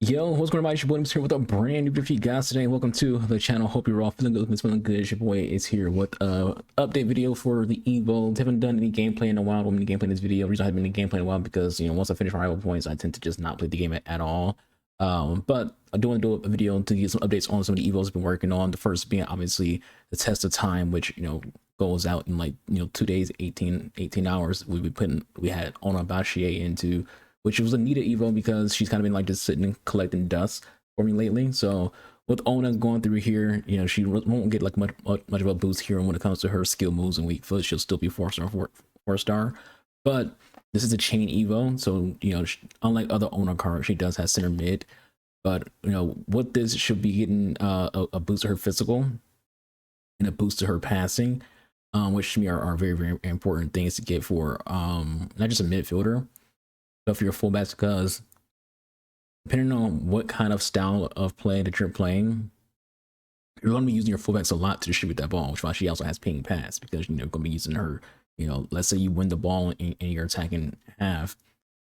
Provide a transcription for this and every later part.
Yo, what's going on? It's your boy, here with a brand new video for you guys today. Welcome to the channel. Hope you're all feeling good. It's feeling good. It's your boy is here with update video for the Evo. Haven't done any gameplay in a while. Any gameplay in this video. The reason I haven't been in gameplay in a while because once I finish my rival points, I tend to just not play the game at all. But I do want to do a video to get some updates on some of the Evos I've been working on. The first being obviously the test of time, which goes out in like 2 days, 18 hours. We had AnubisArchangel into, which was a needed Evo because she's kind of been like just sitting and collecting dust for me lately. So with Ona going through here, she won't get like much of a boost here when it comes to her skill moves and weak foot. She'll still be 4-star. But this is a chain Evo, so unlike other Ona cards, she does have center mid. But with this, she'll be getting a boost to her physical and a boost to her passing, which to me are very, very important things to get for not just a midfielder, but for your fullbacks, because depending on what kind of style of play that you're playing, you're going to be using your fullbacks a lot to distribute that ball, which is why she also has ping pass, because you're going to be using her. Let's say you win the ball in your attacking half,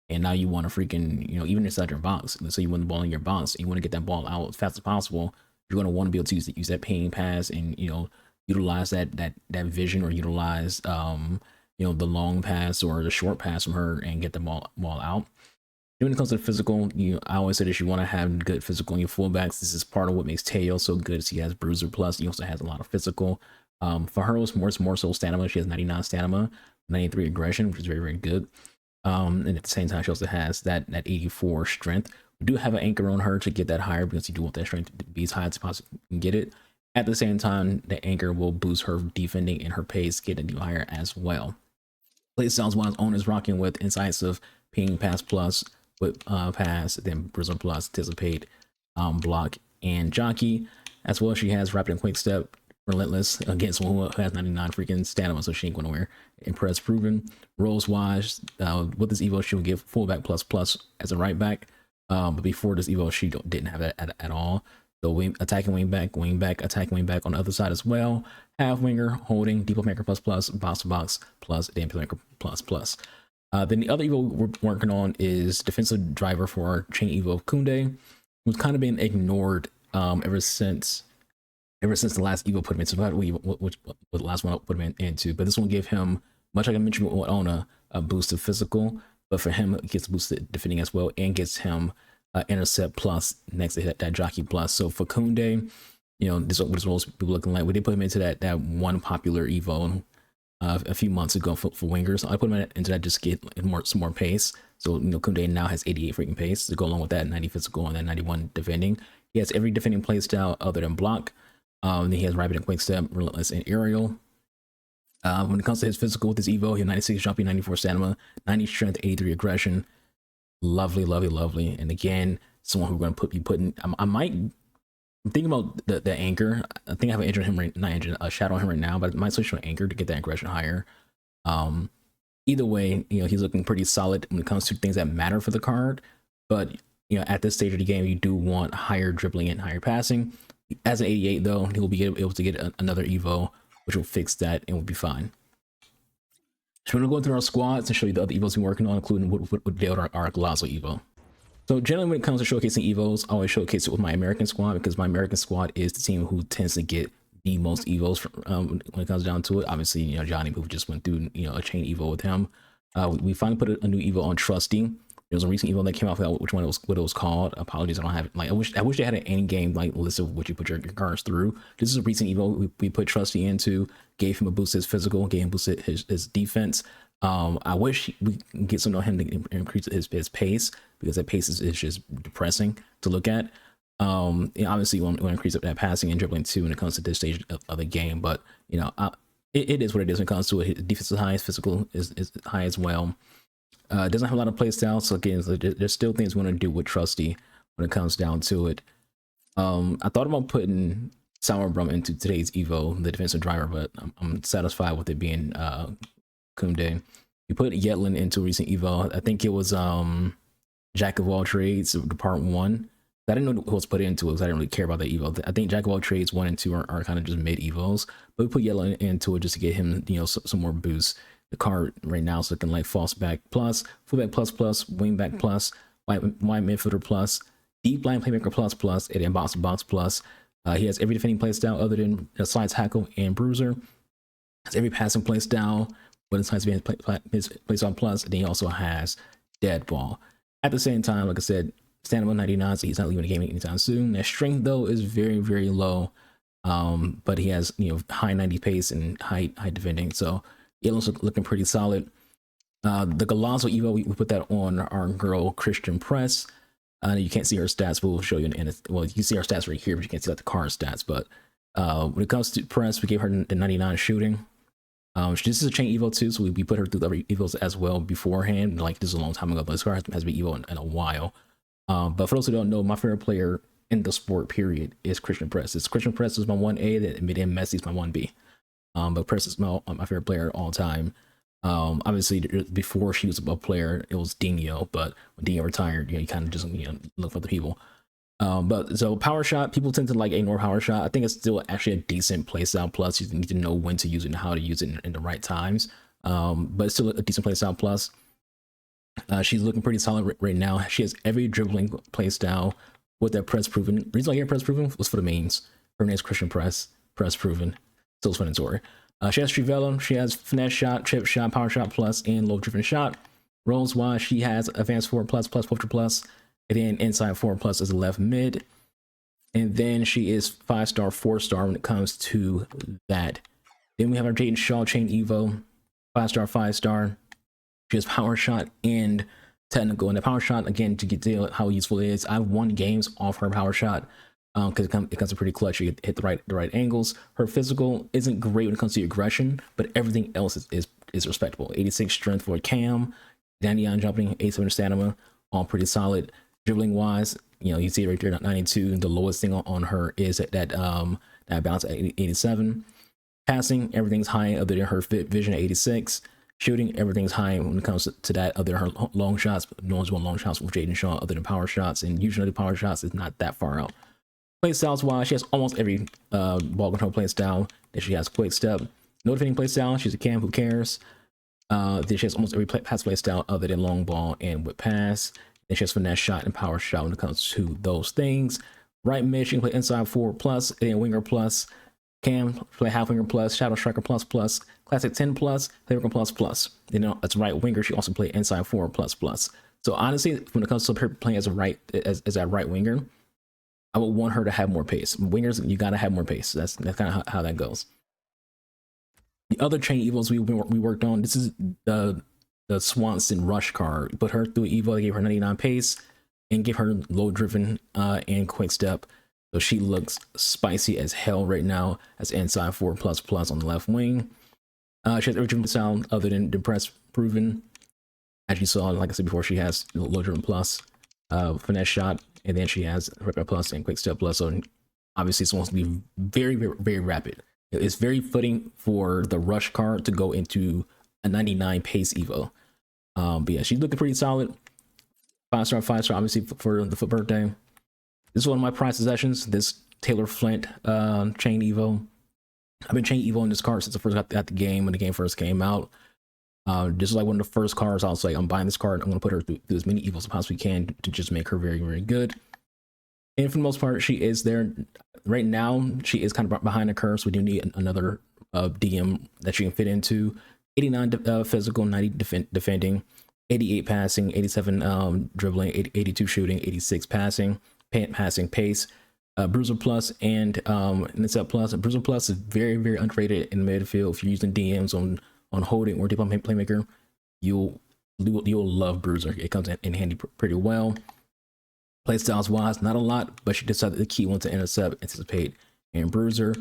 and now you want to freaking, even inside your box. Let's say you win the ball in your box, and you want to get that ball out as fast as possible. You're going to want to be able to use that ping pass, and utilize that vision, or utilize the long pass or the short pass from her and get the ball out. When it comes to the physical, I always say that you want to have good physical in your fullbacks. This is part of what makes Teo so good. He has Bruiser Plus. He also has a lot of physical. For her, it's more so stamina. She has 99 stamina, 93 aggression, which is very, very good. And at the same time, she also has that 84 strength. We do have an anchor on her to get that higher, because you do want that strength to be as high as possible and get it. At the same time, the anchor will boost her defending and her pace, getting higher as well. Playstyles wise, Ona is rocking with Incisive, Ping Pass Plus, with Pass, then Bruiser Plus, Anticipate, Block, and Jockey. As well, she has Rapid and Quick Step, Relentless against one who has 99 freaking stamina, so she ain't going nowhere. Impress proven. Rolls wise, with this Evo, she'll give fullback plus as a right back. But before this Evo, she didn't have that at all. So attacking wing back, attacking wing back on the other side as well. Half winger, holding, depot maker plus, box to box plus, damn maker plus. Then the other Evo we're working on is defensive driver for our chain Evo Kunde, who's kind of been ignored ever since the last Evo put him into. What the last one I put him into, but this one give him, much like I mentioned with Ona, a boost to physical, but for him it gets boosted defending as well, and gets him intercept plus next to that jockey plus. So for Kunde, this is what his roles be looking like. We did put him into that one popular Evo a few months ago for wingers. I put him into that just to get some more pace. So Kunde now has 88 freaking pace to go along with that 90 physical and that 91 defending. He has every defending play style other than block. Then he has Rapid and Quick Step, Relentless, and Aerial. When it comes to his physical with his Evo, he has 96 jumping, 94 stamina, 90 strength, 83 aggression. Lovely. And again, someone who we're going to be putting. I'm thinking about the anchor. I think I have an injured him a shadow on him right now, but I might switch to an anchor to get that aggression higher. Either way, he's looking pretty solid when it comes to things that matter for the card. But at this stage of the game, you do want higher dribbling and higher passing. As an 88 though, he'll be able to get another Evo, which will fix that and will be fine. So we're gonna go through our squads and show you the other Evos we're working on, including what dealt our Galazo Evo. So generally, when it comes to showcasing Evos, I always showcase it with my American squad, because my American squad is the team who tends to get the most Evos when it comes down to it. Obviously, Johnny, who just went through a chain Evo with him. We finally put a new Evo on Trusty. There was a recent Evo that came out. I forgot which one what it was called. Apologies, I don't have it. Like I wish they had an end game list of what you put your cards through. This is a recent Evo we put Trusty into, gave him a boost to his physical, gave him boosted his defense. I wish we can get something on him to increase his pace, because that pace is just depressing to look at. Obviously you want to increase up that passing and dribbling too when it comes to this stage of the game, but it is what it is when it comes to it. His defense is high, his physical is high as well. Doesn't have a lot of play styles, so again, there's still things we want to do with Trusty when it comes down to it. I thought about putting Sauerbrum into today's Evo, the defensive driver, but I'm satisfied with it being Kunde. You put Yetlin into recent Evo. I think it was Jack of all trades, part 1. I didn't know what was put into it because I didn't really care about that Evo. I think Jack of all trades 1 and 2 are kind of just mid Evos, but we put Yetlin into it just to get him some more boost. The card right now is looking like false back plus, fullback plus, wing back plus, wide midfielder plus, Deep Line Playmaker Plus Plus, and then Box to Box Plus. He has every defending playstyle other than Slides, Tackle, and Bruiser. Has every passing playstyle, but inside his playstyle plus. And then he also has Dead Ball. At the same time, like I said, stamina 99, so he's not leaving the game anytime soon. That strength though is very, very low. But he has, you know, high 90 pace and high defending, so it looks looking pretty solid. The Galazzo Evo, we put that on our girl Christian Press. You can't see her stats, but we'll show you in well, you can see our stats right here, but you can't see like the card stats. But when it comes to Press, we gave her the 99 shooting. This is a chain Evo too, so we put her through the Evos as well beforehand. Like, this is a long time ago, but this card has been Evo in a while. But for those who don't know, my favorite player in the sport period is Christian Press. Christian Press is my 1A, and Messi is my 1B. But Press is my favorite player all time. Obviously before she was a player, it was Dino, but when Dino retired, you know, you kind of just, you know, look for the people. But so Power Shot, people tend to like ignore Power Shot. I think it's still actually a decent playstyle plus. You need to know when to use it and how to use it in the right times. But it's still a decent playstyle plus. She's looking pretty solid right now. She has every dribbling playstyle with that Press Proven. The reason I hear Press Proven was for the memes. Her name is Christian Press Proven. Still fun and story. She has Trivella, she has Finesse Shot, Chip Shot, Power Shot Plus, and Low Driven Shot. Roles wise, she has Advanced 4 Plus, Poacher Plus, and then Inside 4 Plus as a left mid. And then she is 5-star, 4-star when it comes to that. Then we have our Jaden Shaw Chain Evo, 5-star, 5-star. She has Power Shot and Technical. And the Power Shot, again, to get to how useful it is, I've won games off her Power Shot. Because it comes pretty clutch. You hit the right angles. Her physical isn't great when it comes to aggression, but everything else is respectable. 86 strength for Cam, Danion jumping, 87 stamina, all pretty solid. Dribbling wise, you know, you see it right there at 92. The lowest thing on her is that bounce at 87. Passing, everything's high other than her fit vision at 86. Shooting, everything's high when it comes to that other than her long shots. No one's won long shots with Jaden Shaw other than Power Shots, and usually the Power Shots is not that far out. Playstyles wise, she has almost every ball control playstyle. Then she has Quick Step, no defending playstyle. She's a Cam, who cares? Then she has almost every pass playstyle other than long ball and whip pass. Then she has Finesse Shot and Power Shot when it comes to those things. Right mid, she can play Inside 4 Plus, and then Winger Plus. Cam, play Half Winger Plus, Shadow Striker Plus Plus, Classic 10 Plus, Playmaker Plus Plus. You know, that's right winger. She also play Inside 4 Plus Plus. So honestly, when it comes to her playing as a right winger, I would want her to have more pace. Wingers, you gotta have more pace. That's kind of how that goes. The other chain evos we worked on. This is the Swanson Rush card. Put her through evo. They gave her 99 pace and give her low driven and quick step. So she looks spicy as hell right now. As Inside 4 Plus Plus on the left wing. She has every driven sound other than Press Proven. As you saw, like I said before, she has low driven plus, Finesse Shot. And then she has Rip Plus and Quick Step Plus. So obviously it's supposed to be very, very, very rapid. It's very fitting for the Rush card to go into a 99 pace Evo. But yeah, she's looking pretty solid. 5-star, 5-star, obviously for the foot birthday. This is one of my prized possessions. This Taylor Flint Chain Evo. I've been Chain Evo in this card since I first got the game, when the game first came out. This is like one of the first cards I was like, I'm buying this card. I'm going to put her through as many evils as possibly can to just make her very, very good. And for the most part, she is there. Right now, she is kind of behind the curve, so we do need another DM that she can fit into. 89 physical, 90 defending, 88 passing, 87 dribbling, 82 shooting, 86 passing pace. Bruiser Plus and Inside Plus. Bruiser Plus is very, very underrated in the midfield. If you're using DMs on holding or deep on playmaker, you'll love Bruiser. It comes in handy pretty well. Playstyles wise, not a lot, but she decided the key one to intercept, anticipate, and Bruiser,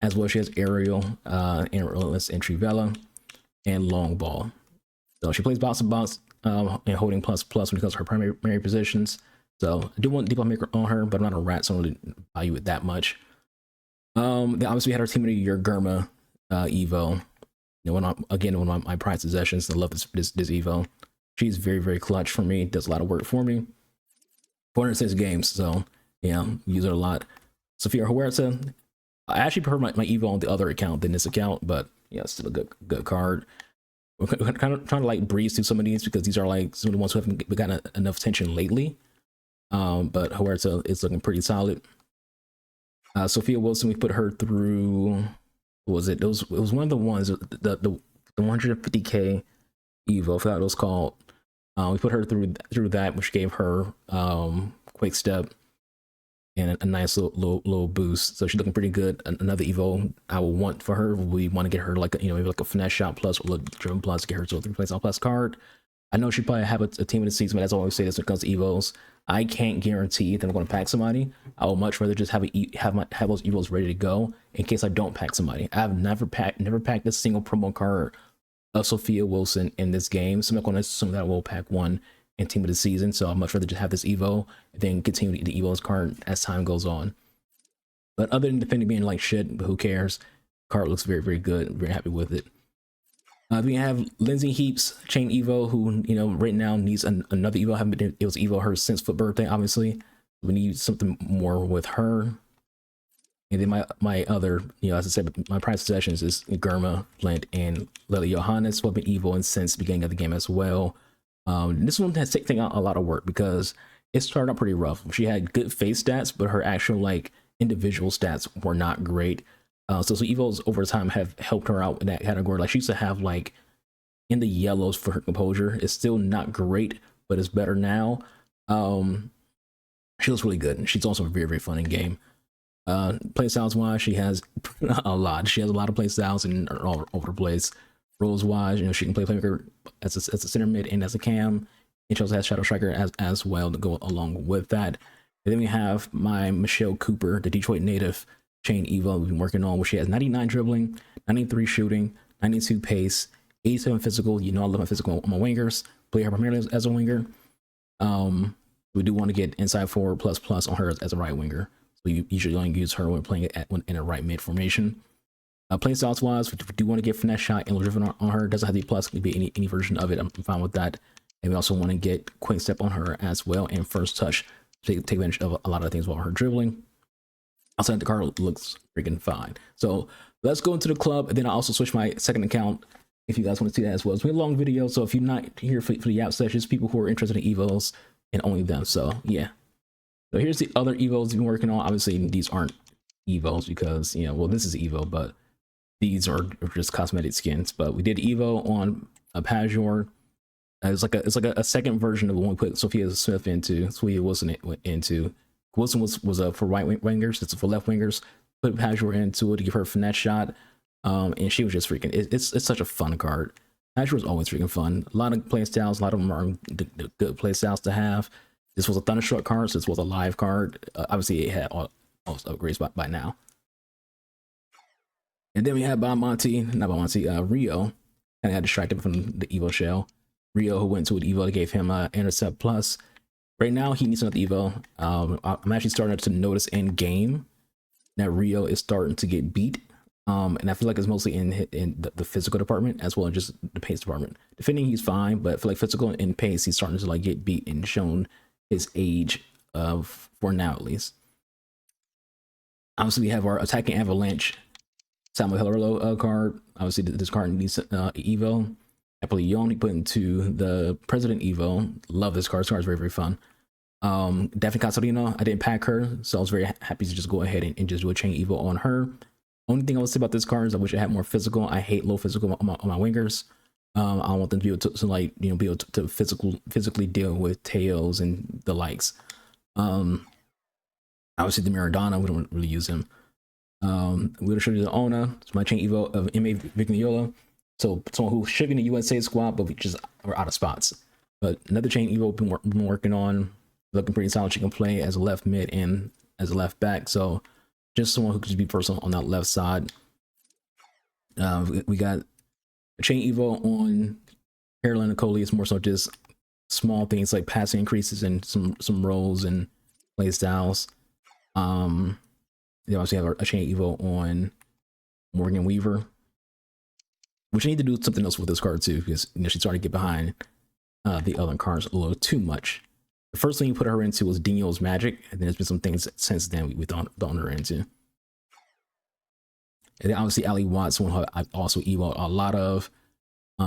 as well. She has aerial, and relentless, and Trivella, and long ball. So she plays box to box and holding plus when it comes to her primary positions. So I do want deep maker on her, but I'm not a rat, so I don't really value it that much. Then obviously we had our Team of the Year Germa Evo. You know, one of my prized possessions. I love this Evo. She's very, very clutch for me. Does a lot of work for me. 406 games, so yeah, use her a lot. Sofia Huerta. I actually prefer my Evo on the other account than this account, but yeah, still a good card. We're kind of trying to like breeze through some of these because these are like some of the ones who haven't gotten enough attention lately. But Huerta is looking pretty solid. Sophia Wilson, we put her through. What was it? It was one of the ones, the 150k Evo. I forgot what it was called. We put her through that, which gave her quick step and a nice little boost. So she's looking pretty good. Another Evo I would want for her. We want to get her like maybe like a finesse shot plus or a driven plus, get her to a 3+ plus card. I know she probably have a team of the season, but as I always say this when it comes to Evos, I can't guarantee that I'm going to pack somebody. I would much rather just have those Evos ready to go in case I don't pack somebody. I've never packed a single promo card of Sophia Wilson in this game, so I'm not going to assume that I will pack one in team of the season. So I'd much rather just have this Evo and then continue the Evo's card as time goes on. But other than defending being like shit, but who cares? Card looks very, very good. Very happy with it. We have Lindsay Heaps, Chain Evo, who right now needs another Evo. Haven't been able to Evo her since Foot Birthday. Obviously, we need something more with her. And then my other, as I said, my prized possessions is Germa, Flint, and Lily Johannes, who have been Evo since the beginning of the game as well. This one has taken out a lot of work because it started out pretty rough. She had good face stats, but her actual like individual stats were not great. So Evos over time have helped her out in that category. Like she used to have like in the yellows for her composure. It's still not great, but it's better now. She looks really good, and she's also very, very fun in game. Playstyles wise, she has a lot. She has a lot of playstyles and all over the place. Roles wise, she can play playmaker as a center mid and as a cam. And she also has Shadow Striker as well to go along with that. And then we have my Michelle Cooper, the Detroit native Chain Evo we've been working on, where she has 99 dribbling, 93 shooting, 92 pace, 87 physical. I love my physical on my wingers. Play her primarily as a winger. We do want to get inside forward plus on her as a right winger. So you usually only use her when playing it in a right mid formation. Playstyles wise, we do want to get finesse shot and driven on her. Doesn't have to be plus, it can be any version of it. I'm fine with that. And we also want to get quick step on her as well, and first touch to take advantage of a lot of things while her dribbling. Outside the card looks freaking fine. So let's go into the club, and then I also switch my second account if you guys want to see that as well. It's been a long video, so if you're not here for the app sessions, people who are interested in Evos and only them. So yeah. So here's the other Evos we've been working on. Obviously these aren't Evos because well, this is Evo, but these are just cosmetic skins. But we did Evo on a Pajor. It's like a second version of the one we put Sophia Wilson into. Wilson was for right wingers. It's for left wingers. Put Pajor into it to give her a finesse shot. And she was just freaking. It's such a fun card. Pajor is always freaking fun. A lot of play styles. A lot of them are good play styles to have. This was a Thunderstruck card, so this was a live card. Obviously, it had all upgrades by now. And then we had Rio. Kind of got distracted from the Evo shell. Rio, who went to an Evo, gave him Intercept Plus. Right now, he needs another Evo. I'm actually starting to notice in game that Rio is starting to get beat. And I feel like it's mostly in the physical department as well as just the pace department. Defending, he's fine, but I feel like physical and pace, he's starting to like get beat and shown his age for now at least. Obviously, we have our Attacking Avalanche Samuel Hellerlo card. Obviously, this card needs Evo. Apollyon, he put into the President Evo. Love this card. This card is very, very fun. Daphne Casalino, I didn't pack her, so I was very happy to just go ahead and just do a Chain Evo on her. Only thing I would say about this card is I wish I had more physical. I hate low physical on my wingers. I want them to be able to like be able to physically deal with tails and the likes. Obviously the Maradona, we don't really use him. We'll show you the Ona. It's my Chain Evo of M.A. Vignola. So someone who should be in the USA squad, but we just are out of spots. But another Chain Evo been working on, looking pretty solid. She can play as a left mid and as a left back. So just someone who could just be personal on that left side. We got a Chain Evo on Carolina Coley. It's more so just small things like passing increases and some roles and play styles. They also have a Chain Evo on Morgan Weaver, which I need to do something else with this card too, because she's starting to get behind the other cards a little too much. The first thing you put her into was Dino's Magic, and then there's been some things since then we thrown her into. And then obviously Ali Watts, one I've also evoed a lot of.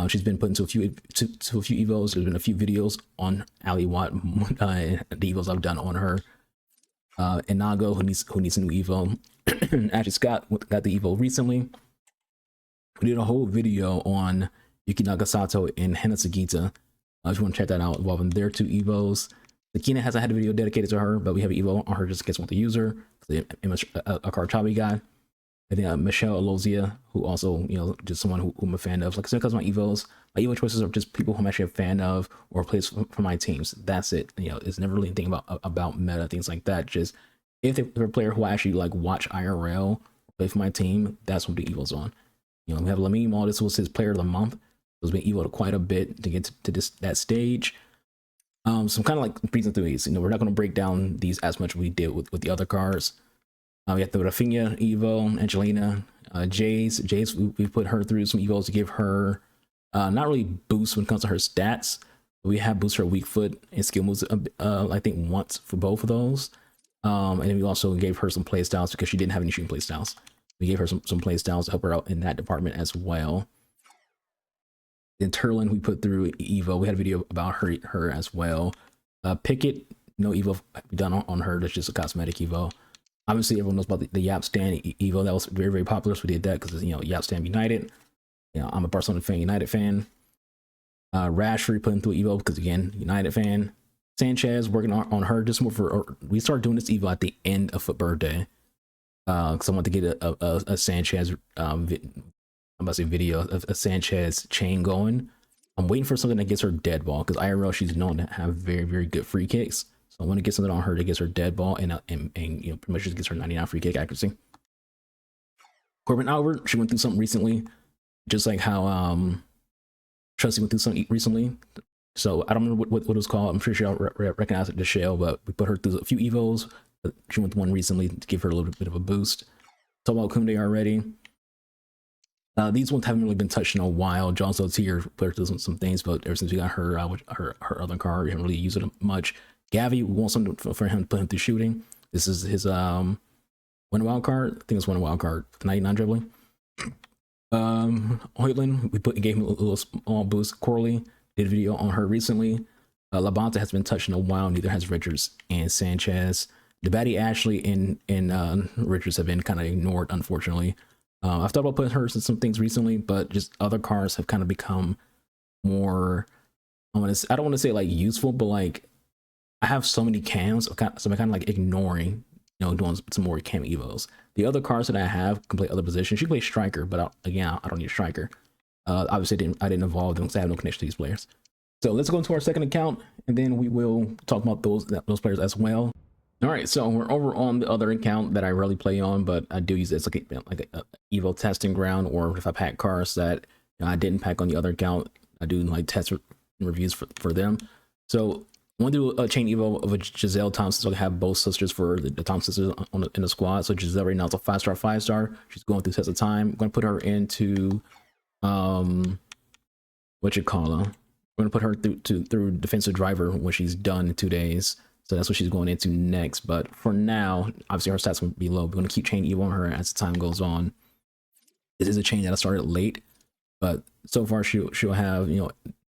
She's been put into a few evos. There's been a few videos on Ali Watt, the evos I've done on her. Inago, who needs a new evo. Actually, Scott got the evo recently. We did a whole video on Yuki Nagasato and Hana Sugita. If you want to check that out, involving their 2 evos. Sakina hasn't had a video dedicated to her, but we have an evo on her just in case you want to use her. A Karchabi guy. I think Michelle Alozia, who also, just someone who I'm a fan of. Like I said, because my evo choices are just people who I'm actually a fan of or plays for my teams. That's it. It's never really anything about meta, things like that. Just if they're a player who I actually like watch IRL, play for my team, that's what the evo's on. We have Lamine Mall. This was his player of the month. It's been evoed quite a bit to get to that stage. So I'm kind of like breezing through these. We're not going to break down these as much as we did with the other cards. We have the Rafinha Evo, Angelina, Jace. We put her through some evos to give her not really boost when it comes to her stats. But we have boost her weak foot and skill moves. I think once for both of those. And then we also gave her some play styles because she didn't have any shooting play styles. We gave her some play styles to help her out in that department as well. Then Turlin, we put through evo. We had a video about her as well. Pickett, no evo done on her. That's just a cosmetic evo. Obviously, everyone knows about the Yap Stand evo. That was very, very popular. So we did that because, Yap Stand United. I'm a Barcelona fan, United fan. Rashford putting through evo because, again, United fan. Sanchez working on her just more for. We started doing this evo at the end of Foot Birthday because I want to get a Sanchez I'm about to say video of a Sanchez chain going. I'm waiting for something that gets her dead ball because IRL she's known to have very, very good free kicks. So I want to get something on her that gets her dead ball and pretty much just gets her 99 free kick accuracy. Corbin Albert, she went through something recently, just like how Trusty went through something recently. So I don't remember what it was called. I'm pretty sure I'll recognize it, the shell, but we put her through a few evos. But she went through one recently to give her a little bit of a boost. Talk about Kunde already. These ones haven't really been touched in a while. John Stone's here, put her through some things, but ever since we got her her other card, we haven't really used it much. Gavi, we want something for him to put him through shooting. This is his one wild card. I think it's one wild card. 99 dribbling. Hoyland, gave him a little small boost. Corley did a video on her recently. Labonte has been touched in a while. Neither has Richards and Sanchez. Debati, Ashley, and Richards have been kind of ignored, unfortunately. I've thought about putting her in some things recently, but just other cards have kind of become more. I don't want to say like useful, but like I have so many cams, so I'm kind of like ignoring, doing some more cam evos. The other cards that I have can play other positions. She plays striker, but again, I don't need a striker. Obviously, I didn't evolve them because I have no connection to these players. So let's go into our second account, and then we will talk about those players as well. All right, so we're over on the other account that I rarely play on, but I do use it as like a evo testing ground, or if I pack cards that I didn't pack on the other account, I do like test reviews for them. So I want to do a chain evo of a Giselle Thompson, so I have both sisters for the Thompson sisters in the squad. So Giselle right now is a 5-star. She's going through test of time. I'm going to put her into what you call her. We're going to put her through defensive driver when she's done in 2 days. So that's what she's going into next. But for now, obviously her stats will be low. We're going to keep chain evo on her as the time goes on. This is a chain that I started late, but so far she'll have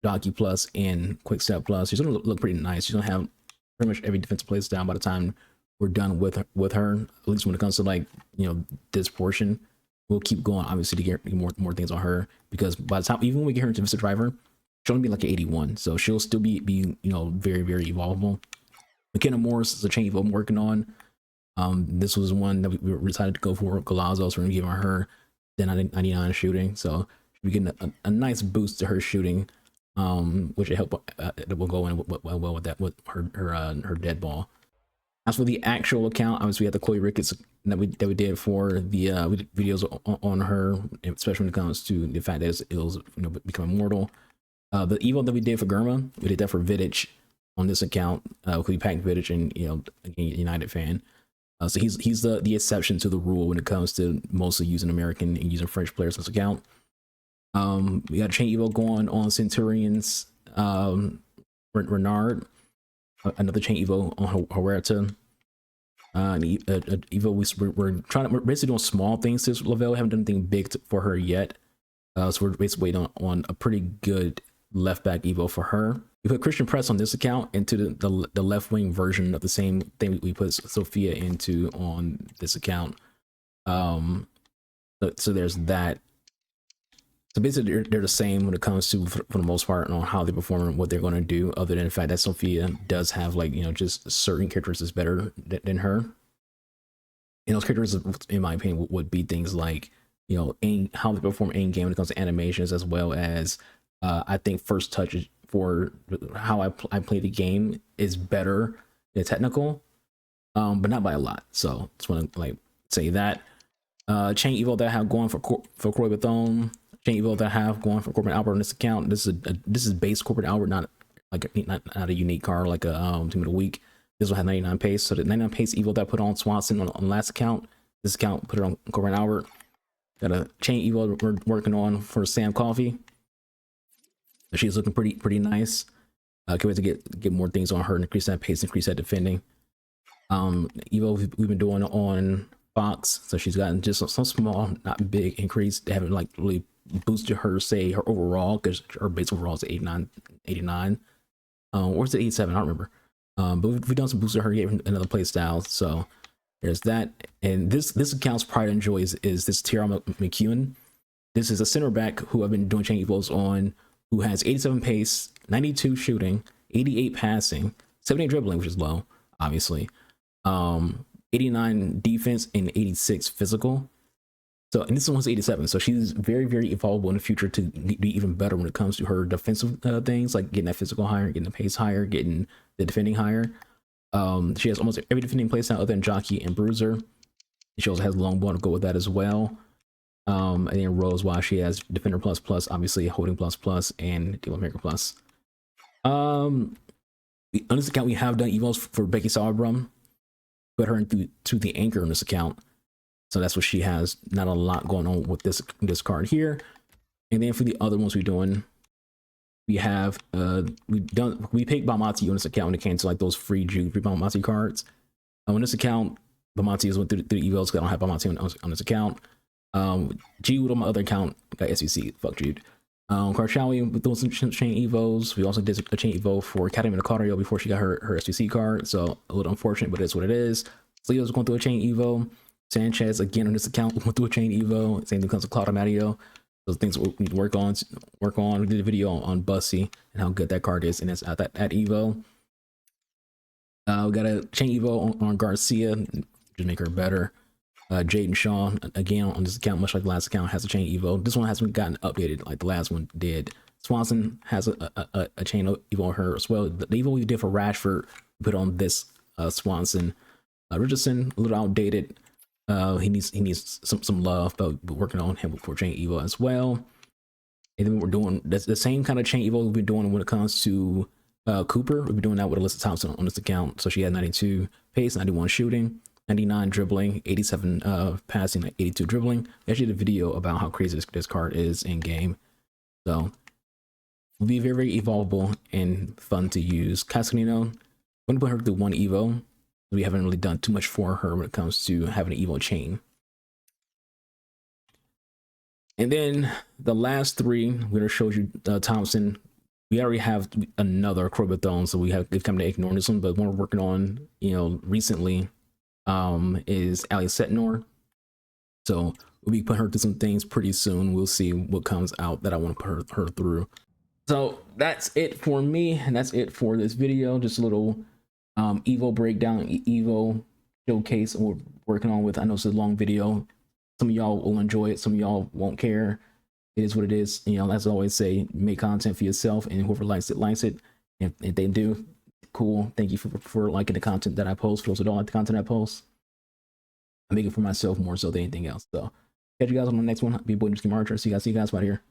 Docu Plus and Quick Step Plus. She's going to look pretty nice. She's going to have pretty much every defensive place down by the time we're done with her. At least when it comes to like this portion, we'll keep going obviously to get more things on her, because by the time even when we get her into defensive driver, she'll only be like an 81. So she'll still be very, very evolvable. McKenna Morris is a chain evo I'm working on. This was one that we decided to go for. Galazzo, so we're gonna give her then 99 shooting, so we're getting a nice boost to her shooting, which will help. It will go in well with that, with her dead ball. As for the actual account, obviously we had the Chloe Ricketts that we did for the we did videos on her, especially when it comes to the fact that it was become immortal. The evo that we did for Germa, we did that for Vidic on this account. We packed Vidic, and again, United fan. So he's the exception to the rule when it comes to mostly using American and using French players on this account. We got a chain evo going on Centurions, Renard, another chain evo on Huerta. Evo we're basically doing small things to Lavelle. Haven't done anything big for her yet. So we're basically waiting on a pretty good left back evo for her. We put Christian Press on this account into the left wing version of the same thing we put Sophia into on this account. So there's that. So basically they're the same when it comes to, for the most part, on how they perform and what they're going to do, other than the fact that Sophia does have, like, you know, just certain characteristics better than her. And those characters, in my opinion, would be things like, you know, how they perform in game when it comes to animations, as well as I think first touch for how I play the game is better than technical, but not by a lot. So just want to like say that. Chain Evo that I have going for Croy Bethone, Chain Evo that I have going for Corporate Albert on this account. This is base Corporate Albert, not like not a unique card like a Team of the Week. This will have 99 pace. So the 99 pace Evo that I put on Swanson on last account, this account put it on Corporate Albert. Got a Chain Evo we're working on for Sam Coffee. So she's looking pretty nice. Can't wait to get more things on her and increase that pace, increase that defending. Evo we've been doing on Fox, so she's gotten just some small, not big increase. They haven't like really boosted her, say, her overall, because her base overall is 89, or is it 87? I don't remember. But we've done some boosts to her, gave another play style. So there's that. And this account's pride and joy is this Tierra McEwen. This is a center back who I've been doing chain evos on, who has 87 pace, 92 shooting, 88 passing, 78 dribbling, which is low, obviously. 89 defense and 86 physical. So, and this one's 87. So she's very evolvable in the future to be even better when it comes to her defensive things, like getting that physical higher, getting the pace higher, getting the defending higher. She has almost every defending playstyle other than Jockey and Bruiser. She also has long ball to go with that as well. And then Rose, while she has Defender plus, obviously Holding plus, and Dealer Maker plus. On this account, we have done evos for Becky Sauerbrum. Put her into the anchor on this account, so that's what she has. Not a lot going on with this card here. And then for the other ones we're doing, we have we picked Bamati on this account when it came to like those free Bamati cards. On this account, Bamati is went through the evos because I don't have Bamati on this account. Jude on my other account got SEC. Fuck Jude. Karshawi with those chain evos. We also did a chain evo for Academy Nicario before she got her SEC card, so a little unfortunate, but it's what it is. Leo's going through a chain evo. Sanchez again on this account went through a chain evo. Same thing comes to Claudio Mario. Those things we need to work on. We did a video on Bussy and how good that card is, and it's at that evo. We got a chain evo on Garcia to make her better. Jaden Shaw again on this account, much like the last account, has a chain evo. This one hasn't gotten updated like the last one did. Swanson has a chain evo on her as well. The evo we did for Rashford, we put on this Swanson. Richardson a little outdated. He needs some love, but we're working on him for chain evo as well. And then we're doing the same kind of chain evo we've been doing when it comes to Cooper. We've been doing that with Alyssa Thompson on this account. So she had 92 pace, 91 shooting, 99 dribbling, 87 passing, 82 dribbling. I actually did a video about how crazy this card is in game. So will be very evolvable and fun to use. Cascanino, I'm going to put her through one evo. We haven't really done too much for her when it comes to having an evo chain. And then the last three, we're going to show you Thompson. We already have another Crobathon, so we've come to ignore this one, but one we're working on, recently, is Ali Setnor. So we'll be putting her through some things pretty soon. We'll see what comes out that I want to put her through. So that's it for me, and that's it for this video. Just a little Evo breakdown, Evo showcase we're working on with. I know it's a long video. Some of y'all will enjoy it, some of y'all won't care. It is what it is. As I always say, make content for yourself, and whoever likes it likes it. If they do, cool. Thank you for liking the content that I post. For those who don't like the content I post, I make it for myself more so than anything else. So catch you guys on the next one. Be boy, just Archer. See you guys out here.